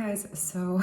guys, so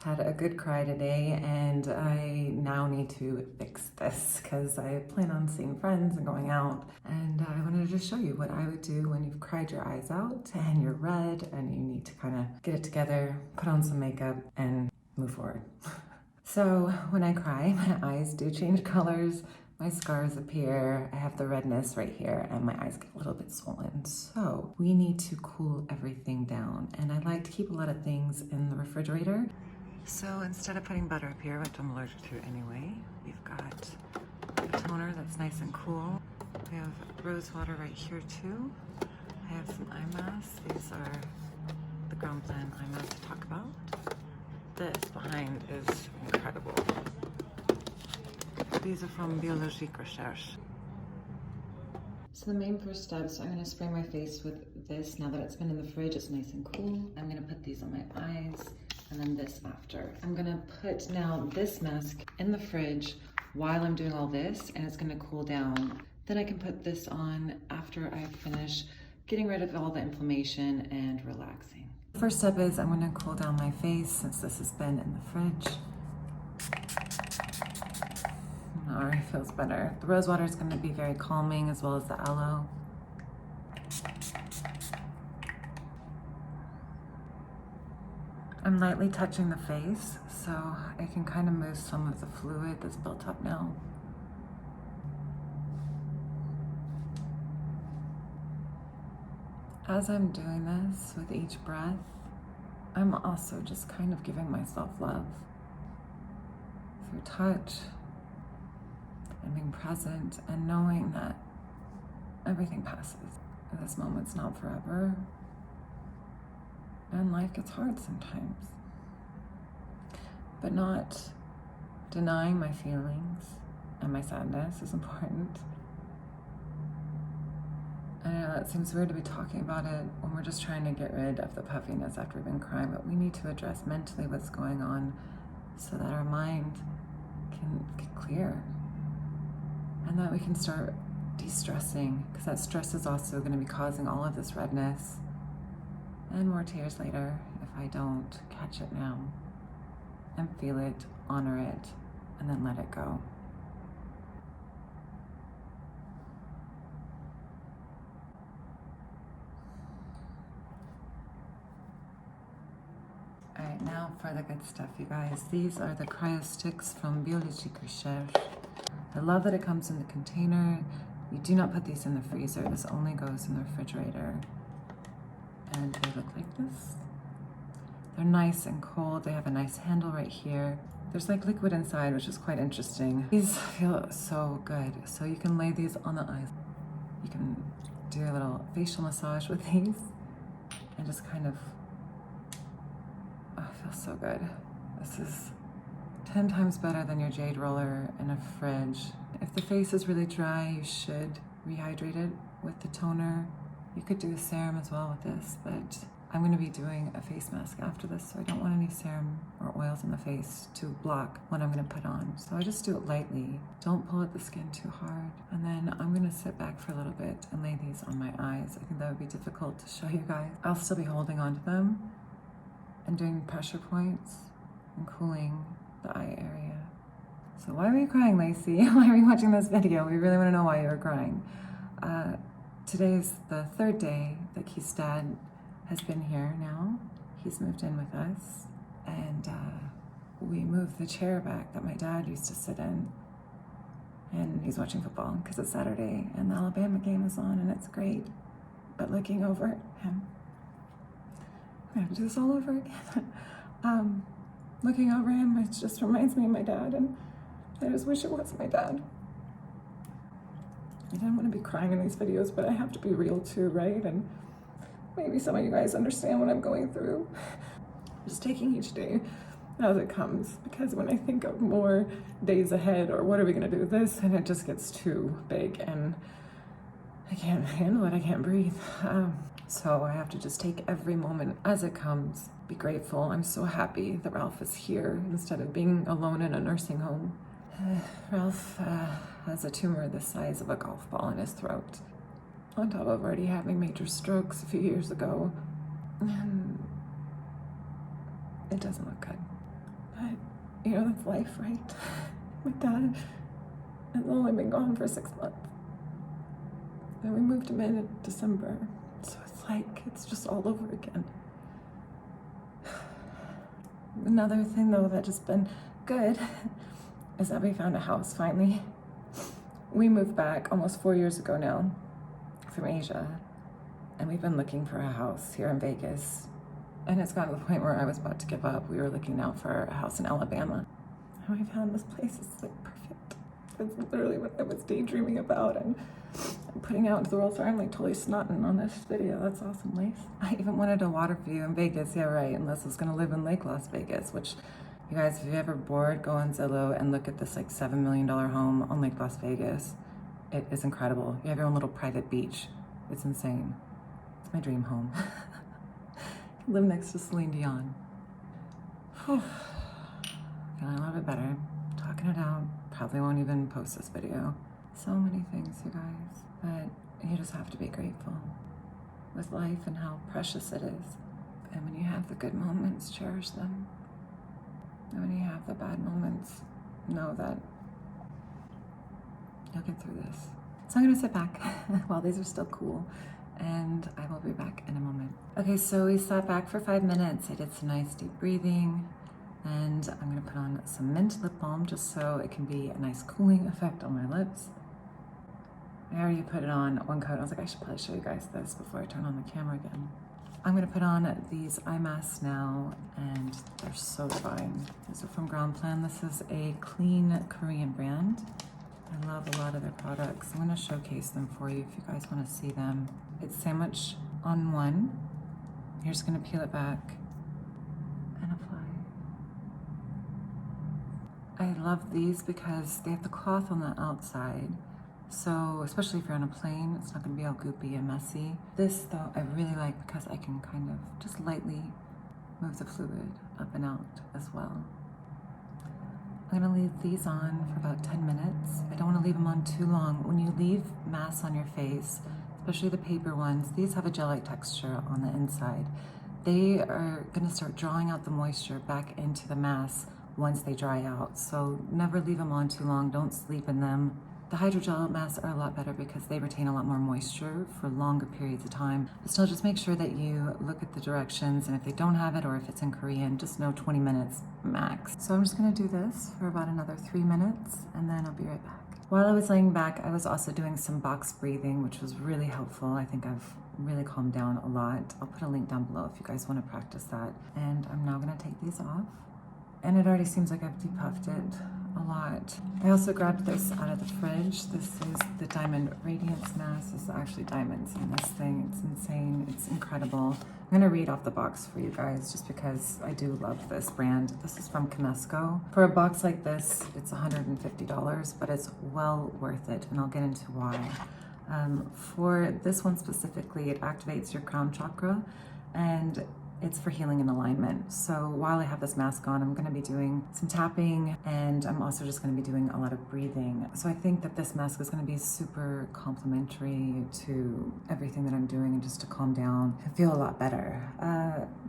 had a good cry today and I now need to fix this because I plan on seeing friends and going out, and I wanted to just show you what I would do when you've cried your eyes out and you're red and you need to kind of get it together, put on some makeup and move forward. So when I cry, my eyes do change colors, my scars appear, I have the redness right here, and my eyes get a little bit swollen. So we need to cool everything down, and I like to keep a lot of things in the refrigerator. So instead of putting butter up here, which I'm allergic to anyway, we've got a toner that's nice and cool. We have rose water right here too. I have some eye masks. These are the Ground Plan eye masks to talk about. This behind is incredible. These are from Biologique Recherche. So the main first step, so I'm going to spray my face with this. Now that it's been in the fridge, it's nice and cool. I'm going to put these on my eyes and then this after. I'm going to put now this mask in the fridge while I'm doing all this, and it's going to cool down. Then I can put this on after I finish getting rid of all the inflammation and relaxing. First step is I'm going to cool down my face since this has been in the fridge. Already feels better. The rose water is going to be very calming, as well as the aloe. I'm lightly touching the face so I can kind of move some of the fluid that's built up now. As I'm doing this with each breath, I'm also just kind of giving myself love through touch and being present and knowing that everything passes. This moment's not forever, and life gets hard sometimes. But not denying my feelings and my sadness is important. I know it seems weird to be talking about it when we're just trying to get rid of the puffiness after we've been crying, but we need to address mentally what's going on so that our mind can get clear. And that we can start de-stressing, because that stress is also going to be causing all of this redness and more tears later if I don't catch it now and feel it, honor it, and then let it go. All right, now for the good stuff, you guys. These are the cryo sticks from Biologique Recherche. I love that it comes in the container. You do not put these in the freezer. This only goes in the refrigerator. And they look like this. They're nice and cold. They have a nice handle right here. There's like liquid inside, which is quite interesting. These feel so good. So you can lay these on the eyes. You can do a little facial massage with these and just kind of, oh, it feels so good. This is 10 times better than your jade roller in a fridge. If the face is really dry, you should rehydrate it with the toner. You could do a serum as well with this, but I'm going to be doing a face mask after this, so I don't want any serum or oils in the face to block what I'm going to put on. So I just do it lightly. Don't pull at the skin too hard. And then I'm going to sit back for a little bit and lay these on my eyes. I think that would be difficult to show you guys. I'll still be holding on to them and doing pressure points and cooling the eye area. So why were you crying, Lacey? Why are you watching this video? We really want to know why you were crying. Today's the third day that Keith's dad has been here now. He's moved in with us, and we moved the chair back that my dad used to sit in, and he's watching football because it's Saturday and the Alabama game is on and it's great. But looking over at him, I have to do this all over again. Looking over him, it just reminds me of my dad, and I just wish it was my dad. I didn't want to be crying in these videos, but I have to be real too, right? And maybe some of you guys understand what I'm going through. Just taking each day as it comes, because when I think of more days ahead or what are we going to do with this, and it just gets too big and I can't handle it, I can't breathe. So I have to just take every moment as it comes, be grateful. I'm so happy that Ralph is here instead of being alone in a nursing home. Ralph has a tumor the size of a golf ball in his throat, on top of already having major strokes a few years ago. And it doesn't look good. But, you know, that's life, right? My dad has only been gone for 6 months. And we moved him in December. So it's like, it's just all over again. Another thing though that just been good is that we found a house finally. We moved back almost 4 years ago now from Asia, and we've been looking for a house here in Vegas. And it's gotten to the point where I was about to give up. We were looking out for a house in Alabama. And we found this place. It's like perfect. It's literally what I was daydreaming about and putting out into the world. Sorry, I'm like totally snotting on this video. That's awesome, Lace. I even wanted a water view in Vegas. Yeah, right. Unless I was gonna live in Lake Las Vegas, which, you guys, if you're ever bored, go on Zillow and look at this like $7 million home on Lake Las Vegas. It is incredible. You have your own little private beach. It's insane. It's my dream home. Live next to Celine Dion. Whew. Feeling a little bit better. Talking it out. Probably won't even post this video. So many things, you guys. But you just have to be grateful with life and how precious it is. And when you have the good moments, cherish them. And when you have the bad moments, know that you'll get through this. So I'm gonna sit back while these are still cool, and I will be back in a moment. Okay, so we sat back for 5 minutes. I did some nice deep breathing, and I'm gonna put on some mint lip balm just so it can be a nice cooling effect on my lips. I already put it on one coat. I was like, I should probably show you guys this before I turn on the camera again. I'm gonna put on these eye masks now, and they're so divine. These are from Ground Plan. This is a clean Korean brand. I love a lot of their products. I'm gonna showcase them for you if you guys wanna see them. It's sandwich on one. You're just gonna peel it back and apply. I love these because they have the cloth on the outside. So, especially if you're on a plane, it's not gonna be all goopy and messy. This though, I really like because I can kind of just lightly move the fluid up and out as well. I'm gonna leave these on for about 10 minutes. I don't wanna leave them on too long. When you leave masks on your face, especially the paper ones, these have a gel-like texture on the inside. They are gonna start drawing out the moisture back into the mask once they dry out. So never leave them on too long, don't sleep in them. The hydrogel masks are a lot better because they retain a lot more moisture for longer periods of time. But still, just make sure that you look at the directions, and if they don't have it or if it's in Korean, just know 20 minutes max. So I'm just gonna do this for about another 3 minutes, and then I'll be right back. While I was laying back, I was also doing some box breathing, which was really helpful. I think I've really calmed down a lot. I'll put a link down below if you guys wanna practice that. And I'm now gonna take these off. And it already seems like I've depuffed it a lot. I also grabbed this out of the fridge. This is the Diamond Radiance Mask. This is actually diamonds in this thing. It's insane, it's incredible. I'm gonna read off the box for you guys just because I do love this brand. This is from Knesko. For a box like this, it's $150, but it's well worth it, and I'll get into why. For this one specifically, it activates your crown chakra, and it's for healing and alignment. So while I have this mask on, I'm gonna be doing some tapping, and I'm also just gonna be doing a lot of breathing. So I think that this mask is gonna be super complementary to everything that I'm doing, and just to calm down and feel a lot better.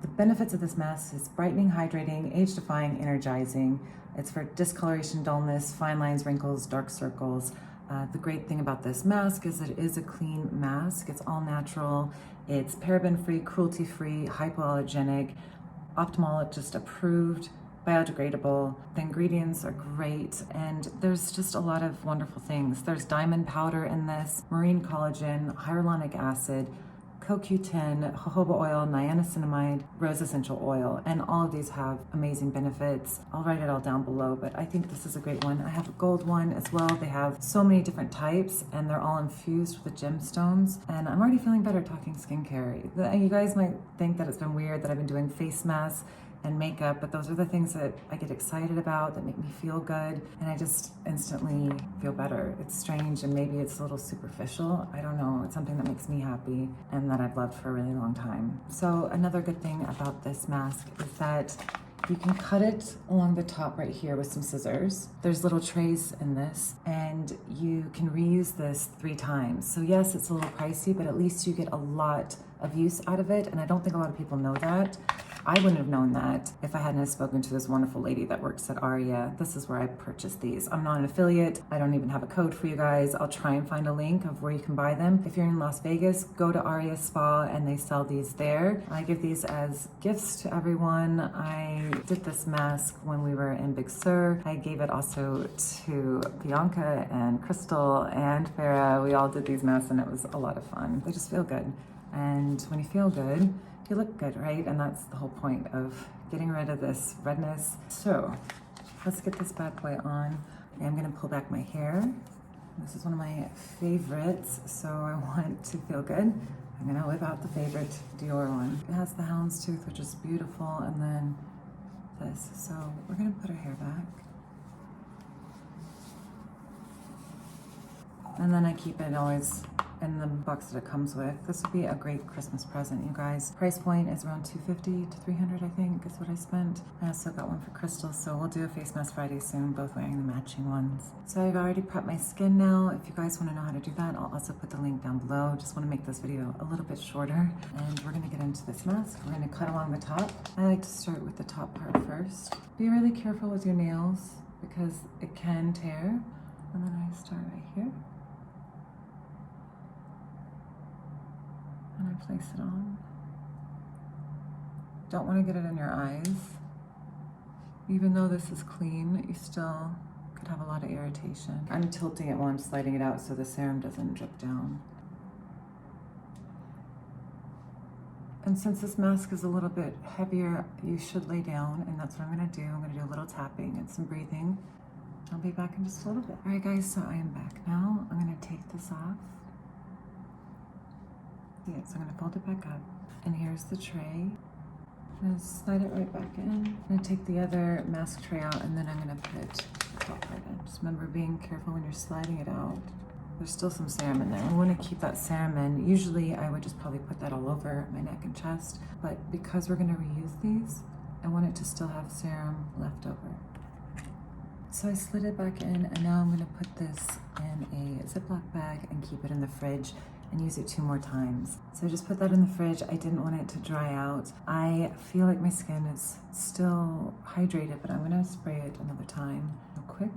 The benefits of this mask is brightening, hydrating, age-defying, energizing. It's for discoloration, dullness, fine lines, wrinkles, dark circles. The great thing about this mask is that it is a clean mask. It's all natural. It's paraben-free, cruelty-free, hypoallergenic, ophthalmologist approved, biodegradable. The ingredients are great, and there's just a lot of wonderful things. There's diamond powder in this, marine collagen, hyaluronic acid, CoQ10, jojoba oil, niacinamide, rose essential oil, and all of these have amazing benefits. I'll write it all down below, but I think this is a great one. I have a gold one as well. They have so many different types, and they're all infused with gemstones, and I'm already feeling better talking skincare. You guys might think that it's been weird that I've been doing face masks and makeup, but those are the things that I get excited about, that make me feel good, and I just instantly feel better. It's strange, and maybe it's a little superficial. I don't know. It's something that makes me happy and that I've loved for a really long time. So another good thing about this mask is that you can cut it along the top right here with some scissors. There's little trays in this, and you can reuse this 3 times. So yes, it's a little pricey, but at least you get a lot of use out of it, and I don't think a lot of people know that. I wouldn't have known that if I hadn't have spoken to this wonderful lady that works at Aria. This is where I purchased these. I'm not an affiliate. I don't even have a code for you guys. I'll try and find a link of where you can buy them. If you're in Las Vegas, go to Aria Spa and they sell these there. I give these as gifts to everyone. I did this mask when we were in Big Sur. I gave it also to Bianca and Crystal and Farah. We all did these masks and it was a lot of fun. They just feel good. And when you feel good, you look good, right? And that's the whole point of getting rid of this redness. So let's get this bad boy on. I'm gonna pull back my hair. This is one of my favorites, so I want to feel good. I'm gonna whip out the favorite Dior one. It has the houndstooth, which is beautiful, and then this. So we're gonna put our hair back. And then I keep it always in the box that it comes with. This would be a great Christmas present, you guys. Price point is around $250 to $300, I think, is what I spent. I also got one for Crystal, so we'll do a face mask Friday soon, both wearing the matching ones. So I've already prepped my skin now. If you guys want to know how to do that, I'll also put the link down below. Just want to make this video a little bit shorter, and we're going to get into this mask. We're going to cut along the top. I like to start with the top part first. Be really careful with your nails because it can tear. And then I start right here. And I place it on. Don't want to get it in your eyes. Even though this is clean, you still could have a lot of irritation. I'm tilting it while I'm sliding it out so the serum doesn't drip down. And since this mask is a little bit heavier, you should lay down, and that's what I'm gonna do. I'm gonna do a little tapping and some breathing. I'll be back in just a little bit. All right guys, so I am back now. I'm gonna take this off. Yeah, so I'm gonna fold it back up. And here's the tray. I'm gonna slide it right back in. I'm gonna take the other mask tray out and then I'm gonna put the top part in. Just remember being careful when you're sliding it out. There's still some serum in there. I wanna keep that serum in. Usually I would just probably put that all over my neck and chest, but because we're gonna reuse these, I want it to still have serum left over. So I slid it back in and now I'm gonna put this in a Ziploc bag and keep it in the fridge and use it 2 more times. So I just put that in the fridge. I didn't want it to dry out. I feel like my skin is still hydrated, but I'm gonna spray it another time real quick.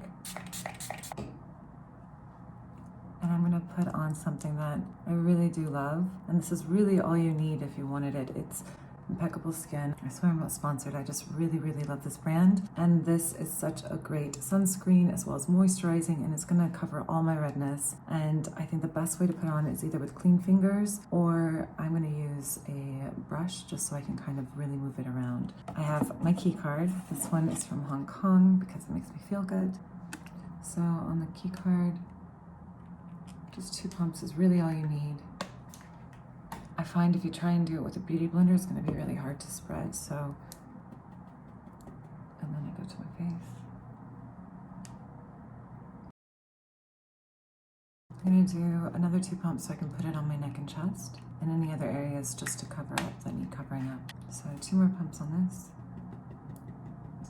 And I'm gonna put on something that I really do love. And this is really all you need if you wanted it. It's Impeccable Skin. I swear I'm not sponsored. I just really, really love this brand. And this is such a great sunscreen as well as moisturizing, and it's gonna cover all my redness. And I think the best way to put on is either with clean fingers or I'm gonna use a brush just so I can kind of really move it around. I have my key card. This one is from Hong Kong because it makes me feel good. So on the key card, just 2 pumps is really all you need. I find if you try and do it with a beauty blender, it's going to be really hard to spread, so. And then I go to my face. I'm going to do another 2 pumps so I can put it on my neck and chest, and any other areas just to cover up that need covering up. So 2 more pumps on this.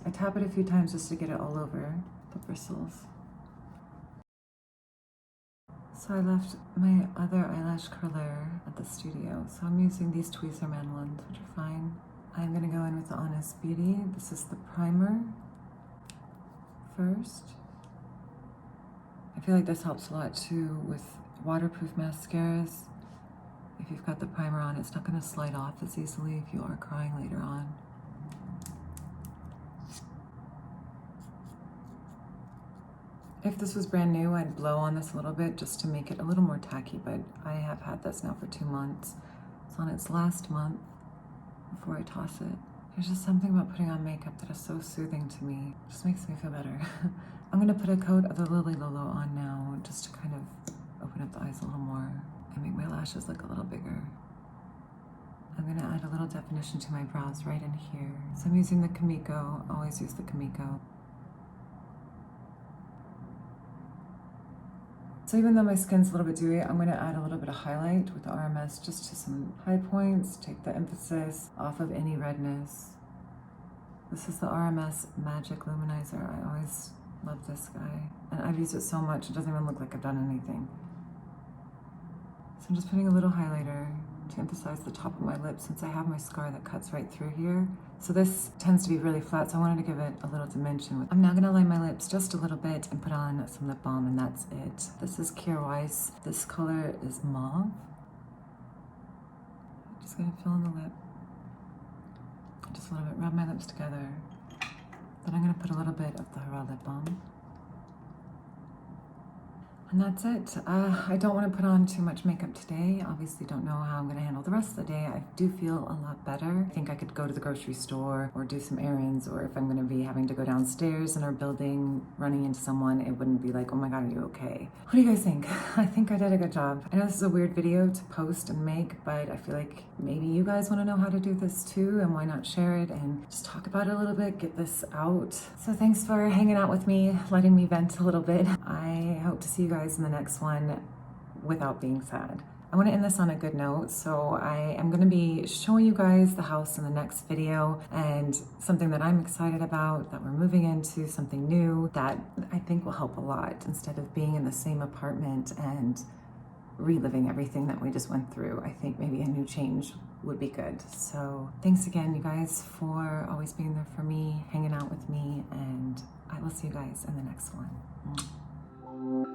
I tap it a few times just to get it all over the bristles. So I left my other eyelash curler at the studio, so I'm using these Tweezerman ones, which are fine. I'm gonna go in with the Honest Beauty. This is the primer first. I feel like this helps a lot too with waterproof mascaras. If you've got the primer on, it's not gonna slide off as easily if you are crying later on. If this was brand new, I'd blow on this a little bit just to make it a little more tacky, but I have had this now for 2 months. It's on its last month before I toss it. There's just something about putting on makeup that is so soothing to me. It just makes me feel better. I'm gonna put a coat of the Lily Lolo on now just to kind of open up the eyes a little more and make my lashes look a little bigger. I'm gonna add a little definition to my brows right in here. So I'm using the Knesko, always use the Knesko. So even though my skin's a little bit dewy, I'm gonna add a little bit of highlight with the RMS just to some high points, take the emphasis off of any redness. This is the RMS Magic Luminizer. I always love this guy. And I've used it so much, it doesn't even look like I've done anything. So I'm just putting a little highlighter to emphasize the top of my lip since I have my scar that cuts right through here. So this tends to be really flat, so I wanted to give it a little dimension. I'm now going to line my lips just a little bit and put on some lip balm, and that's it. This is Kjaerweis. This color is mauve. Just going to fill in the lip. Just a little bit, rub my lips together. Then I'm going to put a little bit of the Hara lip balm. And that's it. I don't want to put on too much makeup today. Obviously don't know how I'm going to handle the rest of the day. I do feel a lot better. I think I could go to the grocery store or do some errands, or if I'm going to be having to go downstairs in our building, running into someone, it wouldn't be like, oh my God, are you okay? What do you guys think? I think I did a good job. I know this is a weird video to post and make, but I feel like maybe you guys want to know how to do this too, and why not share it and just talk about it a little bit, get this out. So thanks for hanging out with me, letting me vent a little bit. I hope to see you guys in the next one without being sad. I want to end this on a good note, so I am going to be showing you guys the house in the next video, and something that I'm excited about, that we're moving into, something new that I think will help a lot instead of being in the same apartment and reliving everything that we just went through. I think maybe a new change would be good. So thanks again, you guys, for always being there for me, hanging out with me, and I will see you guys in the next one.